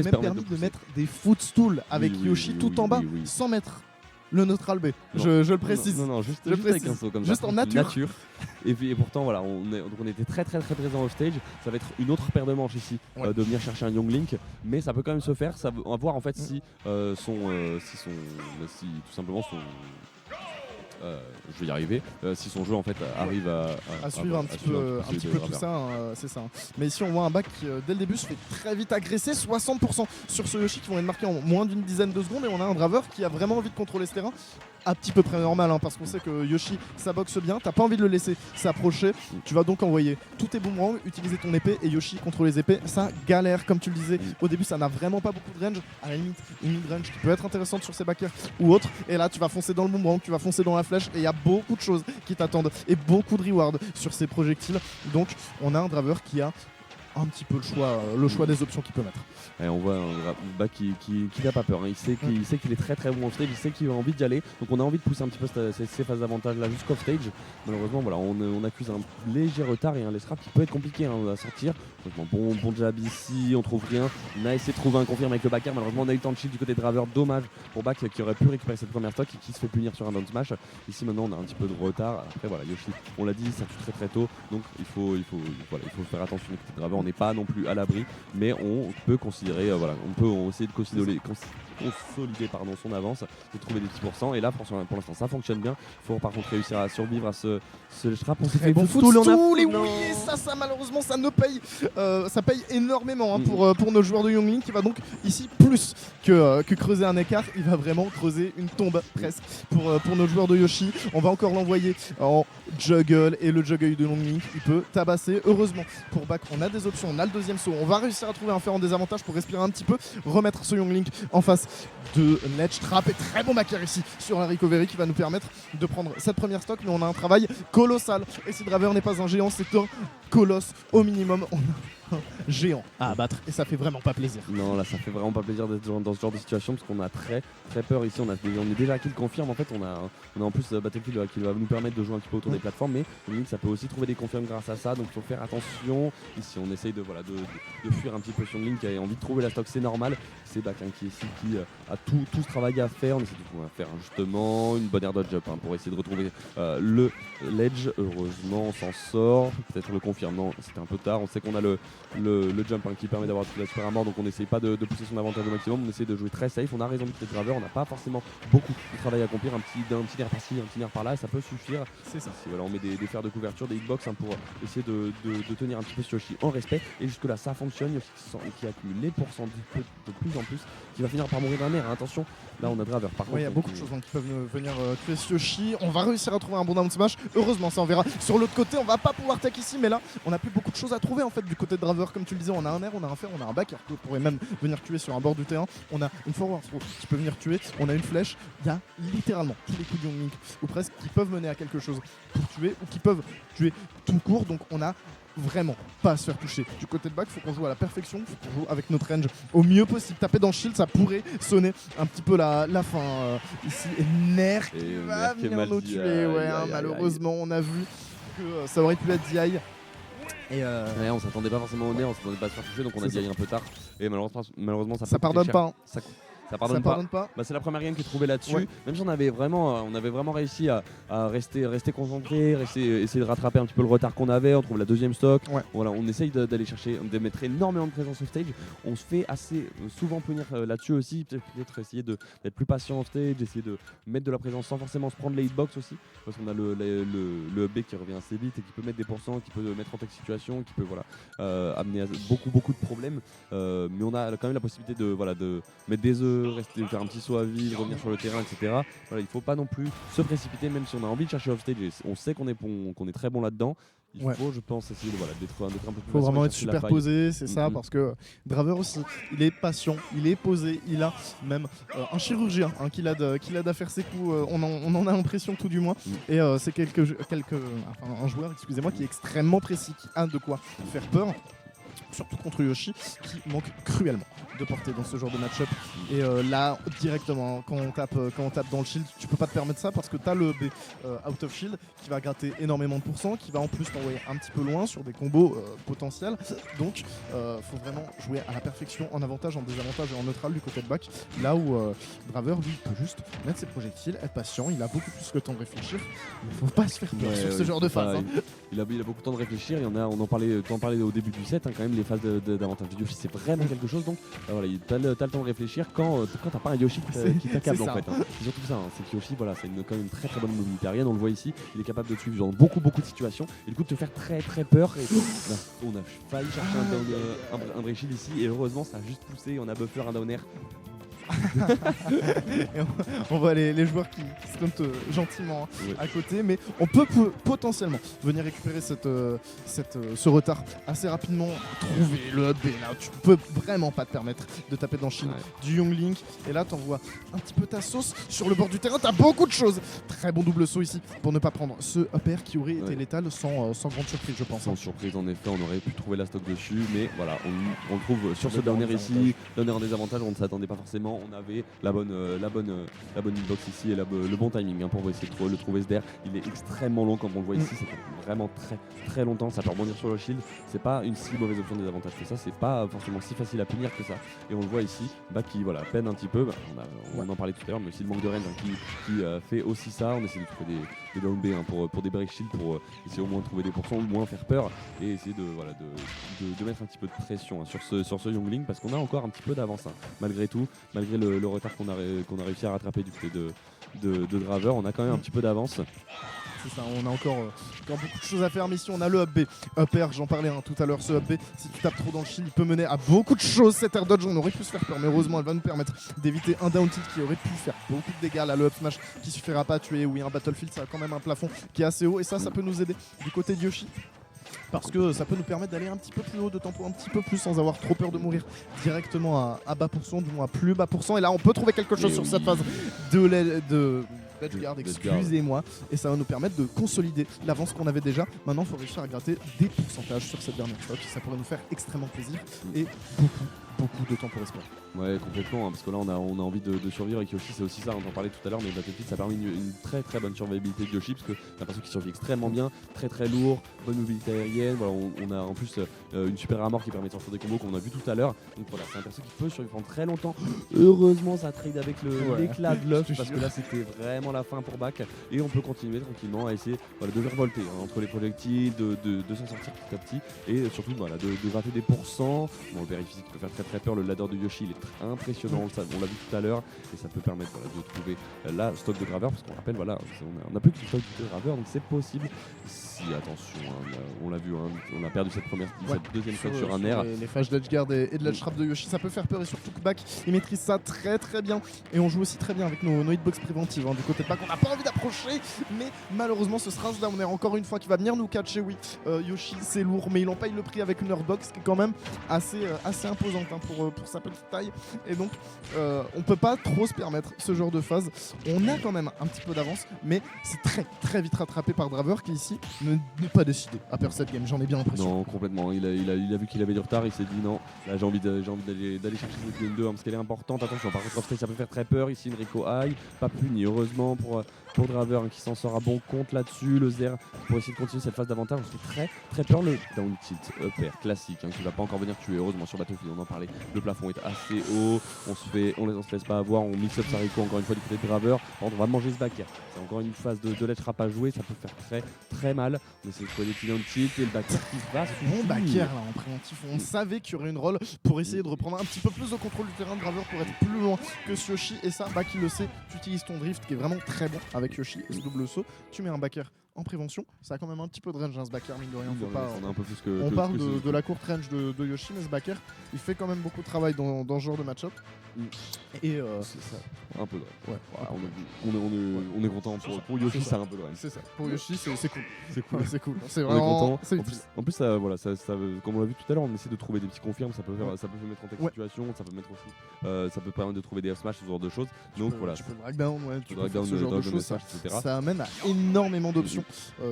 c'est même permis de mettre des footstools avec Yoshi tout en bas sans mettre le neutral B. Je le précise. Non, juste avec un saut comme ça. Juste en nature. Et pourtant, voilà, on était très présent au stage. Ça va être une autre paire de manches ici, de venir chercher un Young Link. Mais ça peut quand même se faire. Ça va voir en fait si tout simplement son. Je vais y arriver. Si son jeu en fait arrive à suivre un petit peu tout ça, c'est ça. Mais ici on voit un bac qui dès le début se fait très vite agresser, 60% sur ce Yoshi qui vont être marqués en moins d'une dizaine de secondes, et on a un Draver qui a vraiment envie de contrôler ce terrain. À petit peu près normal parce qu'on sait que Yoshi ça boxe bien, t'as pas envie de le laisser s'approcher, tu vas donc envoyer tous tes boomerangs, utiliser ton épée, et Yoshi contre les épées ça galère comme tu le disais. Au début ça n'a vraiment pas beaucoup de range, à la limite une mid-range qui peut être intéressante sur ses backers ou autre, et là tu vas foncer dans le boomerang, tu vas foncer dans la flèche, et il y a beaucoup de choses qui t'attendent et beaucoup de rewards sur ces projectiles. Donc on a un Draver qui a un petit peu le choix des options qu'il peut mettre. Et on voit un bac qui n'a pas peur, hein. Il sait qu'il est très bon au stage, il sait qu'il a envie d'y aller, donc on a envie de pousser un petit peu ces phases d'avantage là jusqu'au stage. Malheureusement voilà, on accuse un léger retard et un laisse rap qui peut être compliqué à sortir. Bon jab ici, on trouve rien, on a essayé de trouver un confirme avec le backer, malheureusement on a eu le temps de shield du côté de Draver, dommage pour Bac qui aurait pu récupérer cette première stock et qui se fait punir sur un down smash. Ici maintenant on a un petit peu de retard, après voilà Yoshi, on l'a dit, ça tue très tôt, donc il faut faire attention du côté de Draver, on n'est pas non plus à l'abri, mais on peut considérer, on peut essayer de consolider son avance, de trouver des petits pourcents, et là pour l'instant ça fonctionne bien. Il faut par contre réussir à survivre à ce trap. On s'est fait footstool, et oui, ça malheureusement ça ne paye, ça paye énormément pour nos joueurs de Young Link, qui va donc ici plus que creuser un écart, il va vraiment creuser une tombe presque pour nos joueurs de Yoshi. On va encore l'envoyer en juggle, et le juggle de Young Link il peut tabasser. Heureusement pour Bac on a des options, on a le deuxième saut, on va réussir à trouver un fer en désavantage pour respirer un petit peu, remettre ce Young Link en face de Ledge Trap, et très bon backer ici sur la recovery qui va nous permettre de prendre cette première stock. Mais on a un travail colossal, et si Draver n'est pas un géant, c'est un colosse au minimum. On a un géant à abattre, et ça fait vraiment pas plaisir. Non, là ça fait vraiment pas plaisir d'être dans ce genre de situation, parce qu'on a très peur ici. On est déjà qui le confirme en fait, on a en plus Battlefield qui va nous permettre de jouer un petit peu autour des plateformes, mais ça peut aussi trouver des confirmes grâce à ça, donc il faut faire attention. Ici on essaye de fuir un petit peu sur Link qui a envie de trouver la stock, c'est normal. C'est Bac qui est ici qui a tout ce travail à faire. On essaie de faire justement une bonne air dodge up pour essayer de retrouver le ledge. Heureusement on s'en sort, peut-être le confirmant, c'était un peu tard. On sait qu'on a le jump qui permet d'avoir la super armor, donc on n'essaye pas de pousser son avantage au maximum, on essaie de jouer très safe. On a raison de peut-être Draver, on n'a pas forcément beaucoup de travail à accomplir, un petit nerf par-ci, un petit nerf par-là, et ça peut suffire. C'est ça. Voilà, on met des fers de couverture, des hitbox pour essayer de tenir un petit peu ce Yoshi en respect, et jusque là ça fonctionne. Yoshi qui accumule les pourcents de plus en plus, qui va finir par mourir d'un nerf, hein. Attention, là on a Draver par contre. Il y a beaucoup de choses qui peuvent venir tuer ce Yoshi. On va réussir à trouver un bon down smash, heureusement ça on verra sur l'autre côté. On va pas pouvoir tech ici, mais là on a plus beaucoup de choses à trouver en fait du côté de Draver. Comme tu le disais, on a un air, on a un fer, on a un backer qui pourrait même venir tuer sur un bord du terrain, on a une forward throw qui peut venir tuer, on a une flèche. Il y a littéralement tous les coups de Young Link ou presque qui peuvent mener à quelque chose pour tuer, ou qui peuvent tuer tout court. Donc on a vraiment pas à se faire toucher. Du côté de Bac, faut qu'on joue à la perfection, faut qu'on joue avec notre range au mieux possible. Taper dans le shield, ça pourrait sonner un petit peu la fin ici. Et Nerf qui va venir nous tuer. Malheureusement, on a vu que ça aurait pu être DI. Et on s'attendait pas forcément au nerf, on s'attendait pas à se faire toucher, donc on a DI un peu tard. Et malheureusement ça pardonne pas. Ça pardonne pas. C'est la première game qui est trouvée là-dessus. Même si on avait vraiment réussi à rester concentré, essayer de rattraper un petit peu le retard qu'on avait. On trouve la deuxième stock. Voilà, on essaye d'aller chercher, de mettre énormément de présence au stage. On se fait assez souvent punir là-dessus aussi. Peut-être essayer d'être plus patient au stage, essayer de mettre de la présence sans forcément se prendre les hitbox aussi. Parce qu'on a le B qui revient assez vite et qui peut mettre des pourcents, qui peut mettre en tech situation, qui peut amener à beaucoup de problèmes. Mais on a quand même la possibilité de mettre des œufs, faire un petit saut à vide, revenir sur le terrain, etc. Voilà, il faut pas non plus se précipiter, même si on a envie de chercher off stage. On sait qu'on est très bon là-dedans. Il faut, je pense, essayer d'être un peu plus. Il faut vraiment être super posé, c'est ça, parce que Draver aussi, il est patient, il est posé, il a même un chirurgien qui l'aide à faire ses coups. On en a l'impression tout du moins. Et c'est un joueur, excusez-moi, qui est extrêmement précis, qui a de quoi faire peur. surtout contre Yoshi qui manque cruellement de portée dans ce genre de match-up. Et là, directement, quand on tape dans le shield, tu peux pas te permettre ça parce que tu as le B out of shield qui va gratter énormément de pourcents, qui va en plus t'envoyer un petit peu loin sur des combos potentiels. Donc, faut vraiment jouer à la perfection en avantage, en désavantage et en neutral du côté de back. Là où Draver, lui, peut juste mettre ses projectiles, être patient. Il a beaucoup plus le temps de réfléchir. Il faut pas se faire peur sur ce genre de phase. Il a beaucoup de temps de réfléchir. On en parlait au début du set, quand même, les phases d'avantage du Yoshi, c'est vraiment quelque chose. Donc, voilà, t'as le temps de réfléchir quand t'as pas un Yoshi qui t'accable en fait. C'est surtout ça, c'est que Yoshi, voilà, c'est quand même une très bonne mobilité aérienne. On le voit ici, il est capable de te suivre dans beaucoup de situations et du coup de te faire très peur. Et on a failli chercher un break shield ici et heureusement ça a juste poussé. On a buffer un down air. On voit les joueurs qui se comptent gentiment à côté, mais on peut potentiellement venir récupérer ce retard assez rapidement, trouver le hub. Là, tu peux vraiment pas te permettre de taper dans le shield du Young Link. Et là, t'envoies un petit peu ta sauce sur le bord du terrain. T'as beaucoup de choses. Très bon double saut ici pour ne pas prendre ce up air qui aurait été létal sans grande surprise, je pense. Sans surprise, en effet, on aurait pu trouver la stock dessus, mais voilà, on le trouve sur ce dernier ici. Dernier en désavantage, on ne s'attendait pas forcément. On avait la bonne hitbox ici et le bon timing pour essayer de le trouver ce der. Il est extrêmement long comme on le voit ici, ça fait vraiment très longtemps. Ça peut rebondir sur le shield. C'est pas une si mauvaise option de désavantage que ça. C'est pas forcément si facile à punir que ça. Et on le voit ici, qui peine un petit peu. On en parlait tout à l'heure, mais aussi le manque de range qui fait aussi ça. On essaie de trouver des down B pour des break shield pour essayer au moins de trouver des pourcents ou moins faire peur et essayer de mettre un petit peu de pression sur ce Young Link parce qu'on a encore un petit peu d'avance malgré tout, malgré le retard qu'on a réussi à rattraper du côté de Draver, on a quand même un petit peu d'avance. C'est ça, on a encore beaucoup de choses à faire, mais ici on a le up B. Up air, j'en parlais tout à l'heure, ce up B, si tu tapes trop dans le shield, il peut mener à beaucoup de choses. Cette air dodge, on aurait pu se faire peur, mais heureusement elle va nous permettre d'éviter un down tilt qui aurait pu faire beaucoup de dégâts. Là, le up smash qui suffira pas à tuer, oui, un battlefield, ça a quand même un plafond qui est assez haut, et ça peut nous aider du côté de Yoshi. Parce que ça peut nous permettre d'aller un petit peu plus haut, de tempo un petit peu plus sans avoir trop peur de mourir directement à bas pourcent, du moins à plus bas pourcent. Et là on peut trouver quelque chose sur cette phase de Ledgeguard, excusez-moi. Et ça va nous permettre de consolider l'avance qu'on avait déjà. Maintenant il faut réussir à gratter des pourcentages sur cette dernière stock. Ça pourrait nous faire extrêmement plaisir et beaucoup de temps pour respirer. Ouais, complètement, parce que là on a envie de survivre avec Yoshi, c'est aussi ça, on en parlait tout à l'heure, mais Battlefield ça permet une très bonne survivabilité de Yoshi parce que t'as l'impression qu'il survit extrêmement bien, très lourd, bonne mobilité aérienne, voilà, on a en plus une super armor qui permet de sortir des combos qu'on a vu tout à l'heure, donc voilà, c'est un perso qui peut survivre pendant très longtemps. Heureusement ça trade avec l'éclat de l'œuf parce que là c'était vraiment la fin pour Back et on peut continuer tranquillement à essayer de revolter entre les projectiles, de s'en sortir petit à petit et surtout de gratter des pourcents. Bon, le vérifie qui peut faire très peur, le ladder de Yoshi il est impressionnant, on l'a vu tout à l'heure et ça peut permettre de trouver la stock de Draver parce qu'on rappelle on n'a plus qu'une stock de Draver donc c'est possible si attention on l'a vu on a perdu cette deuxième stock sur un air. Les phages d'Edgeguard et de la trap de Yoshi ça peut faire peur et surtout que Back il maîtrise ça très bien et on joue aussi très bien avec nos hitbox préventives du côté de Back on n'a pas envie d'approcher mais malheureusement ce sera là on est encore une fois qui va venir nous catcher. Oui, Yoshi c'est lourd mais il en paye le prix avec une Earthbox qui est quand même assez imposante pour sa petite taille et donc on peut pas trop se permettre ce genre de phase. On a quand même un petit peu d'avance mais c'est très vite rattrapé par Draver qui ici n'est pas décidé à perdre cette game, j'en ai bien l'impression. Non, complètement, il a vu qu'il avait du retard, il s'est dit non, là j'ai envie d'aller chercher cette game 2 parce qu'elle est importante. Attention, par contre ça peut faire très peur ici, Enrico High, pas puni heureusement pour Draver qui s'en sort à bon compte là-dessus, le Zer pour essayer de continuer cette phase d'avantage. On se fait très peur, le down tilt up air classique qui va pas encore venir tuer heureusement sur Battlefield, on en parlait, le plafond est assez haut, on se laisse pas avoir, on mix up Sariko encore une fois du côté de Draver. On va manger ce back air, c'est encore une phase de ledge trap à jouer, ça peut faire très mal. On essaie de trouver des petits down tilt et le back air qui va bon back air là en préventif, on savait qu'il y aurait une rôle pour essayer de reprendre un petit peu plus de contrôle du terrain de Draver pour être plus loin que ce Yoshi et ça Back il le sait, tu utilises ton drift qui est vraiment très bon avec Yoshi et ce double saut, tu mets un back air en prévention, ça a quand même un petit peu de range ce back air mine de rien, on parle de la courte range de Yoshi mais ce back air il fait quand même beaucoup de travail dans ce genre de match-up. Et c'est ça, un peu de ouais, on est content pour Yoshi, c'est un peu de c'est ça, pour Yoshi c'est cool. C'est cool, c'est vraiment content. En plus ça, comme on l'a vu tout à l'heure, on essaie de trouver des petits confirmes, ça peut mettre en telle situation, ça peut mettre aussi ça peut permettre de trouver des F-smash, ce genre de choses. Donc voilà, tu peux drag down, tu peux faire ce genre de choses, ça amène à énormément d'options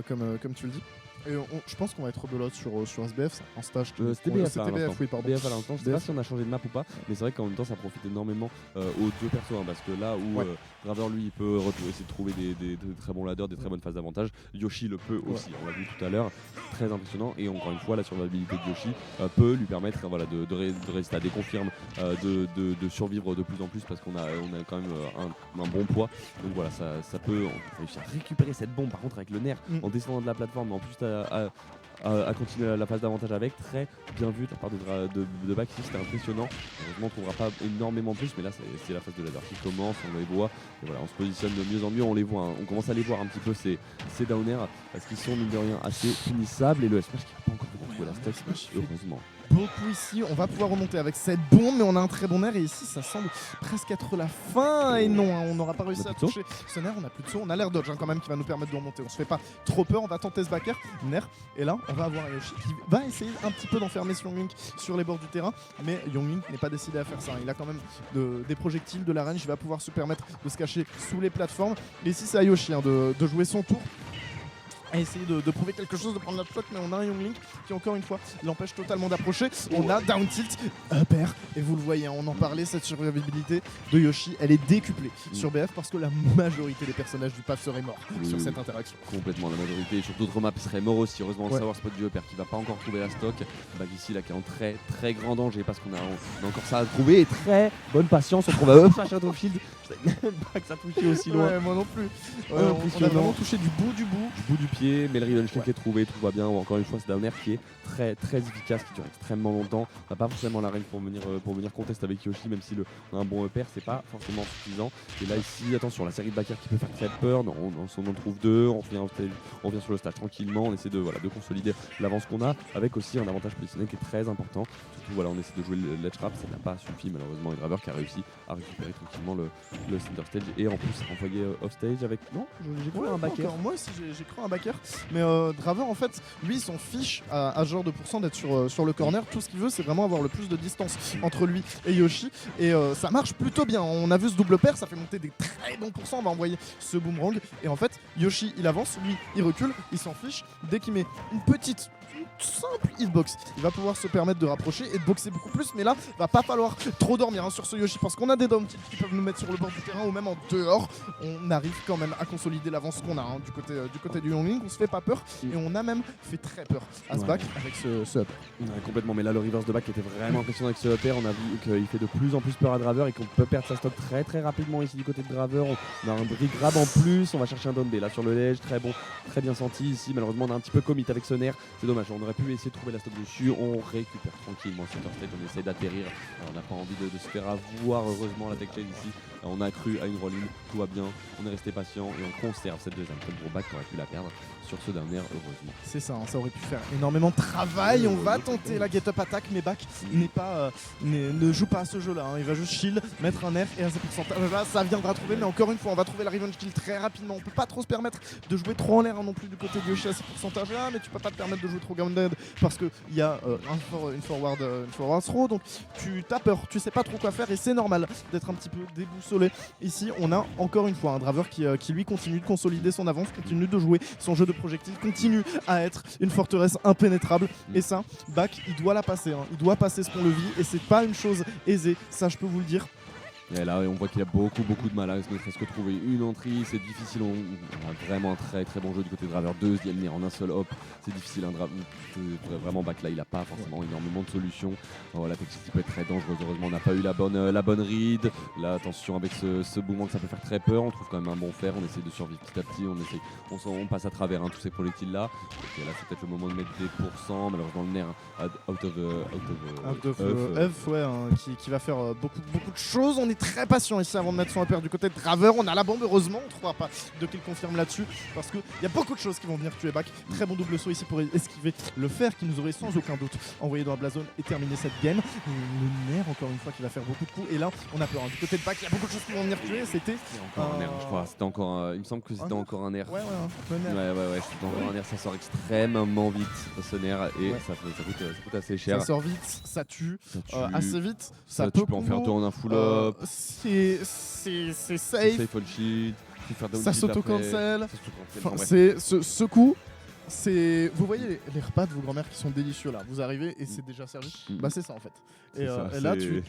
comme tu le dis. Et je pense qu'on va être rebelote sur SBF, ça, en stage. C'était BF, oui, pardon. BF à l'instant, je sais pas si on a changé de map ou pas, mais c'est vrai qu'en même temps ça profite énormément aux deux persos, hein, parce que là où Draver lui il peut essayer de trouver des très bons ladders, des très bonnes phases d'avantage, Yoshi le peut aussi, on l'a vu tout à l'heure, très impressionnant, et encore une fois la survivabilité de Yoshi peut lui permettre de résister à des confirmes, de survivre de plus en plus parce qu'on a quand même un bon poids, donc voilà, ça peut réussir à récupérer cette bombe par contre avec le nerf en descendant de la plateforme, mais en plus à continuer la phase d'avantage avec, très bien vu de la part de Bac ici, c'était impressionnant. Heureusement on ne trouvera pas énormément plus, mais là c'est la phase de ladder qui commence, on les voit, et voilà, on se positionne de mieux en mieux, on les voit, on commence à les voir un petit peu ces downers, parce qu'ils sont mine de rien assez finissables, et le Smash qui n'a pas encore trouvé la stock, heureusement. Beaucoup ici, on va pouvoir remonter avec cette bombe, mais on a un très bon air et ici ça semble presque être la fin. Et non, on n'aura pas réussi à toucher ce nerf, on a plus de saut, on a l'air dodge quand même qui va nous permettre de remonter. On se fait pas trop peur, on va tenter ce backer, nerf, et là on va avoir Yoshi qui va essayer un petit peu d'enfermer ce Younglink sur les bords du terrain, mais Younglink n'est pas décidé à faire ça. Il a quand même des projectiles, de la range, il va pouvoir se permettre de se cacher sous les plateformes. Et ici c'est à Yoshi de jouer son tour, à essayer de prouver quelque chose, de prendre la shot, mais on a un Younglink qui encore une fois l'empêche totalement d'approcher. On a down tilt, up air, et vous le voyez, on en parlait, cette survivabilité de Yoshi, elle est décuplée sur BF parce que la majorité des personnages du PAF seraient morts sur cette interaction. Complètement, la majorité, et sur d'autres maps seraient morts aussi, heureusement de savoir spot du upper qui va pas encore trouver la stock, ici là qui est en très très grand danger parce qu'on a encore ça à trouver, et très bonne patience, on trouve à up à Shadow Shield, je savais même pas que ça touchait aussi loin. Ouais, moi non plus. On a vraiment touché du bout du pied, mais le Revenge Kick est trouvé, tout va bien, ou encore une fois c'est Downer qui est très très efficace, qui dure extrêmement longtemps, on n'a pas forcément la range pour venir contest avec Yoshi, même si on a un bon upper, c'est pas forcément suffisant. Et là ici, attention, la série de backers qui peut faire très peur, on en trouve deux, on vient sur le stage tranquillement, on essaie de consolider l'avance qu'on a, avec aussi un avantage positionnel qui est très important. Surtout voilà, on essaie de jouer le ledge trap, ça n'a pas suffi malheureusement, et Draver qui a réussi à récupérer tranquillement le center stage, et en plus envoyer off stage avec... Non, j'ai cru un backer. Moi aussi j'ai cru un backer, mais Draver en fait, lui il s'en fiche à ce genre de pourcent d'être sur le corner, tout ce qu'il veut c'est vraiment avoir le plus de distance entre lui et Yoshi, et ça marche plutôt bien. On a vu ce double pair, ça fait monter des très bons pourcents, on va envoyer ce boomerang, et en fait Yoshi il avance, lui il recule, il s'en fiche, dès qu'il met une simple hitbox, il va pouvoir se permettre de rapprocher et de boxer beaucoup plus, mais là va pas falloir trop dormir sur ce Yoshi parce qu'on a des down tilts qui peuvent nous mettre sur le bord du terrain ou même en dehors. On arrive quand même à consolider l'avance qu'on a du côté du Younglink, on se fait pas peur et on a même fait très peur à ce back avec ce up. Complètement, mais là le reverse de back était vraiment impressionnant avec ce upper, on a vu qu'il fait de plus en plus peur à Draver et qu'on peut perdre sa stock très très rapidement ici du côté de Draver. On a un brick grab en plus, on va chercher un down B là sur le ledge, très bon, très bien senti ici. Malheureusement on a un petit peu commit avec ce nerf, c'est dommage, on aurait pu essayer de trouver la stock dessus, on récupère tranquillement center stage, on essaie d'atterrir, on n'a pas envie de se faire avoir. Heureusement la tech chase ici, on a cru à une roll-in, tout va bien, on est resté patient et on conserve cette deuxième gros back qu'on aurait pu la perdre sur ce dernier, heureusement. C'est ça, ça aurait pu faire énormément de travail. On va tenter la get up attack, mais Bac ne joue pas à ce jeu là, il va juste shield, mettre un nerf et à ce pourcentage là ça viendra trouver, mais encore une fois on va trouver la revenge kill très rapidement. On peut pas trop se permettre de jouer trop en l'air non plus du côté de Yoshi à ce pourcentage là, mais tu peux pas te permettre de jouer trop grounded parce qu'il y a une forward throw, donc tu as peur, tu sais pas trop quoi faire et c'est normal d'être un petit peu déboussolé. Ici on a encore une fois un Draver qui lui continue de consolider son avance, continue de jouer son jeu de projectile, continue à être une forteresse impénétrable, et ça Bac il doit la passer, il doit passer ce pont-levis et c'est pas une chose aisée, ça je peux vous le dire. Et là on voit qu'il a beaucoup de mal à ne serait-ce que trouver une entrée, c'est difficile, on a vraiment un très très bon jeu du côté de Draver, deuxième nerf en un seul hop, c'est difficile, vraiment Bac là il a pas forcément énormément de solutions. La technique peut être très dangereuse, heureusement on n'a pas eu la bonne read, là attention avec ce boomerang ça peut faire très peur, on trouve quand même un bon fer, on essaie de survivre petit à petit, on passe à travers tous ces projectiles là, et là c'est peut-être le moment de mettre des pourcents, malheureusement le nerf out of qui va faire beaucoup de choses. On est très patient ici avant de mettre son upper du côté de Draver, on a la bombe, heureusement on ne trouvera pas de kill confirme là-dessus parce qu'il y a beaucoup de choses qui vont venir tuer Bac. Très bon double saut ici pour esquiver le fer qui nous aurait sans aucun doute envoyé dans la blast zone et terminer cette game. Le nerf encore une fois qui va faire beaucoup de coups, et là on a peur du côté de Bac, il y a beaucoup de choses qui vont venir tuer. C'était encore un nerf, je crois, il me semble que c'était encore un nerf. Ouais, c'était encore un nerf, ça sort extrêmement vite ce nerf et ça coûte assez cher. Ça sort vite, ça tue assez vite, ça tu peux en faire deux en un full up. C'est safe, on shield, ça s'auto-cancel. C'est ce coup Vous voyez les repas de vos grand-mères qui sont délicieux là. Vous arrivez et c'est déjà servi. Bah c'est ça en fait. Et, C'est ça, et là c'est-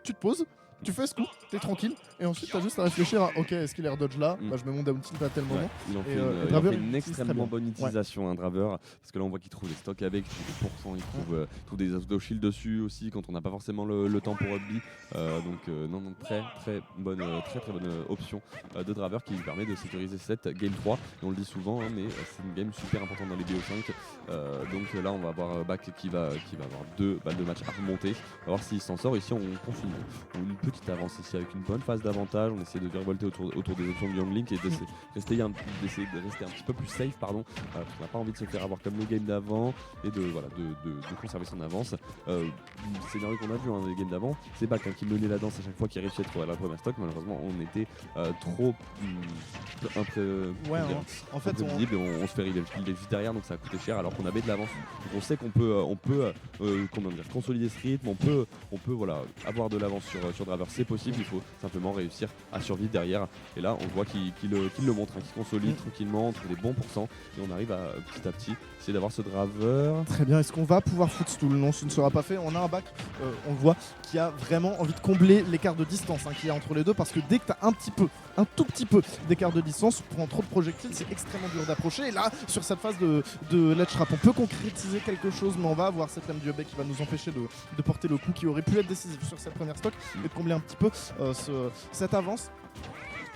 tu te poses, tu fais ce coup, t'es tranquille et ensuite t'as juste à réfléchir à ok est-ce qu'il est dodge là, bah je mets mon down tilt à tel moment. Ouais, il en fait, Et, une, il en Draver, fait une il utilise très extrêmement bien. bonne utilisation, un Draver, parce que là on voit qu'il trouve les stocks avec, il trouve des pourcents, il trouve des auto shield dessus aussi quand on n'a pas forcément le temps pour rugby. Non, très bonne, très bonne option de Draver qui lui permet de sécuriser cette game 3. Et on le dit souvent, hein, mais c'est une game super importante dans les BO5. Là on va avoir Back qui va avoir 2 balles de match à remonter. On va voir s'il s'en sort. Ici on continue. On a une petite avance ici avec une bonne phase d'avantage. On essaie de virevolter autour des options de Young Link et d'essayer de rester un petit peu plus safe, pardon, parce qu'on n'a pas envie de se faire avoir comme le game d'avant et de conserver son avance. Le scénario qu'on a vu dans les games d'avant, c'est Back qui menait la danse à chaque fois qu'il réussissait à trouver la première stock. Malheureusement, on était trop En fait imprévisible et on se fait il est vite derrière, donc ça a coûté cher alors qu'on avait de l'avance. Donc on sait qu'on peut consolider ce rythme, on peut avoir de l'avance sur Draver, c'est possible, il faut simplement réussir à survivre derrière. Et là on voit qu'il le montre, qu'il consolide tranquillement, on trouve des bons pourcents et on arrive à petit à petit essayer d'avoir ce Draver. Très bien, est-ce qu'on va pouvoir footstool? Non, ce ne sera pas fait. On a un Back, on le voit, qui a vraiment envie de combler l'écart de distance qu'il y a entre les deux, parce que dès que tu as un tout petit peu d'écart de distance, tu prends trop de projectiles, c'est extrêmement dur d'approcher. Et là, sur cette phase de ledge trap, on peut concrétiser quelque chose, mais on va avoir cette lame du bec qui va nous empêcher de porter le coup qui aurait pu être décisif sur cette première stock et de combler un petit peu cette avance.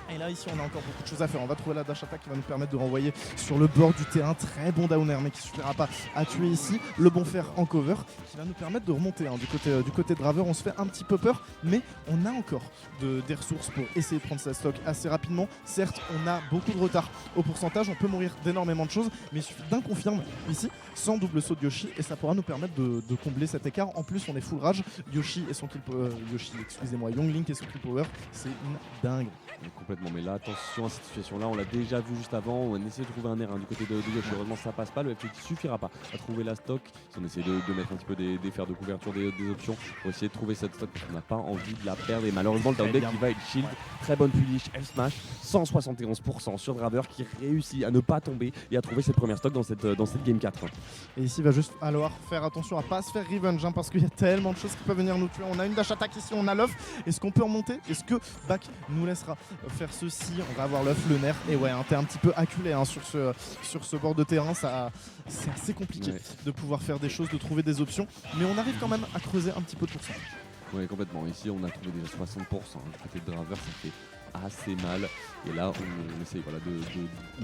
Et là ici on a encore beaucoup de choses à faire. On va trouver la dash attack qui va nous permettre de renvoyer sur le bord du terrain. Très bon downer mais qui suffira pas à tuer ici. Le bon fer en cover qui va nous permettre de remonter du côté de Draver. On se fait un petit peu peur mais on a encore des ressources pour essayer de prendre sa stock assez rapidement. Certes on a beaucoup de retard au pourcentage, on peut mourir d'énormément de choses, mais il suffit d'un confirme ici sans double saut de Yoshi et ça pourra nous permettre de combler cet écart. En plus on est full rage. Young Link et son kill power, c'est une dingue. Complètement, mais là attention à cette situation là, on l'a déjà vu juste avant, on a essayé de trouver un R1 du côté de Yoshi, heureusement ça passe pas, le FG qui suffira pas à trouver la stock, si on essaie de mettre un petit peu des fers de couverture des options pour essayer de trouver cette stock parce qu'on n'a pas envie de la perdre et malheureusement le downdeck qui va être shield, très bonne punish, F smash, 171% sur Draver qui réussit à ne pas tomber et à trouver cette première stock dans cette game 4. Et ici il va juste falloir faire attention à pas se faire revenge parce qu'il y a tellement de choses qui peuvent venir nous tuer. On a une dash attack ici, on a l'off, est-ce qu'on peut remonter? Est-ce que Back nous laissera faire ceci? On va avoir l'œuf, le nerf et ouais, t'es un petit peu acculé sur ce bord de terrain, c'est assez compliqué de pouvoir faire des choses, de trouver des options, mais on arrive quand même à creuser un petit peu de pourcentage. Oui complètement, ici on a trouvé déjà 60%, du côté de Draver ça fait assez mal et là on essaye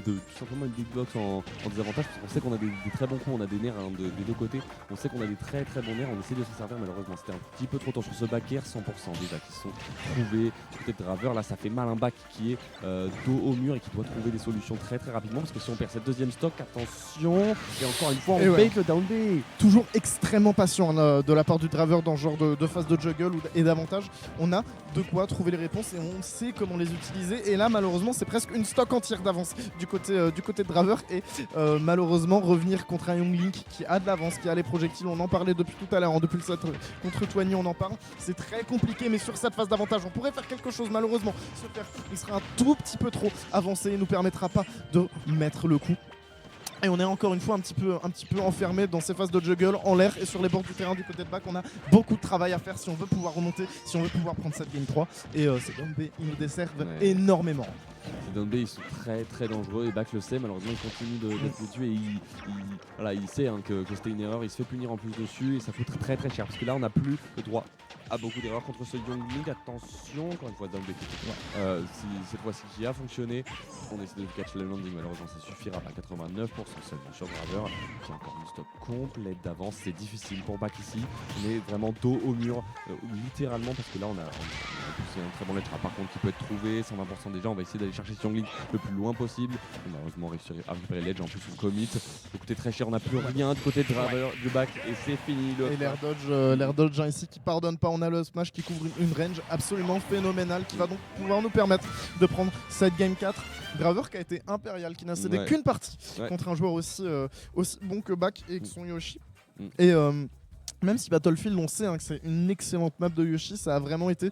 de tout simplement une big box en désavantage parce qu'on sait qu'on a des très bons coups, on a des nerfs des deux côtés, on sait qu'on a des très bons nerfs, on essaie de s'en servir, malheureusement c'était un petit peu trop tôt sur ce back air, 100% déjà qui sont trouvés du côté de Draver. Là ça fait mal un back qui est dos au mur et qui doit trouver des solutions très rapidement parce que si on perd cette deuxième stock, attention, et encore une fois on bait le down B. Toujours extrêmement patient de la part du Draver dans ce genre de phase de juggle et d'avantage, on a de quoi trouver les réponses et on sait comment les utiliser. Et là malheureusement c'est presque une stock entière d'avance du côté de Draver et malheureusement revenir contre un Young Link qui a de l'avance, qui a les projectiles, on en parlait depuis tout à l'heure, depuis le set contre Twany on en parle, c'est très compliqué, mais sur cette phase d'avantage on pourrait faire quelque chose. Malheureusement ce fer il sera un tout petit peu trop avancé et nous permettra pas de mettre le coup. Et on est encore une fois un petit peu enfermé dans ces phases de juggle en l'air et sur les bords du terrain du côté de Back. On a beaucoup de travail à faire si on veut pouvoir remonter, si on veut pouvoir prendre cette game 3. Et ces down B, ils nous desservent énormément. Ces down B ils sont très dangereux et Back le sait, malheureusement il continue d'être tué et il sait que c'était une erreur, il se fait punir en plus dessus et ça coûte très cher parce que là on n'a plus le droit à beaucoup d'erreurs contre ce Young Link. Attention, encore une fois down B si cette fois-ci qui a fonctionné, on essaie de catch le landing, malheureusement ça suffira pas, 89% seulement sur Draver qui a encore une stock complète d'avance. C'est difficile pour Back ici, on est vraiment dos au mur littéralement parce que là on a un très bon ledge par contre qui peut être trouvé, 120% déjà, on va essayer d'aller chercher ce Young Link le plus loin possible. On a malheureusement réussi à récupérer l'edge, en plus on commit, ça peut coûter très cher, on n'a plus rien de côté de Draver du Back et c'est fini. Et l'air dodge ici qui pardonne pas, on a le smash qui couvre une range absolument phénoménale qui va donc pouvoir nous permettre de prendre cette game 4. Draver qui a été impérial, qui n'a cédé qu'une partie contre un joueur aussi bon que Back et que son Yoshi. Et même si Battlefield on sait que c'est une excellente map de Yoshi, ça a vraiment été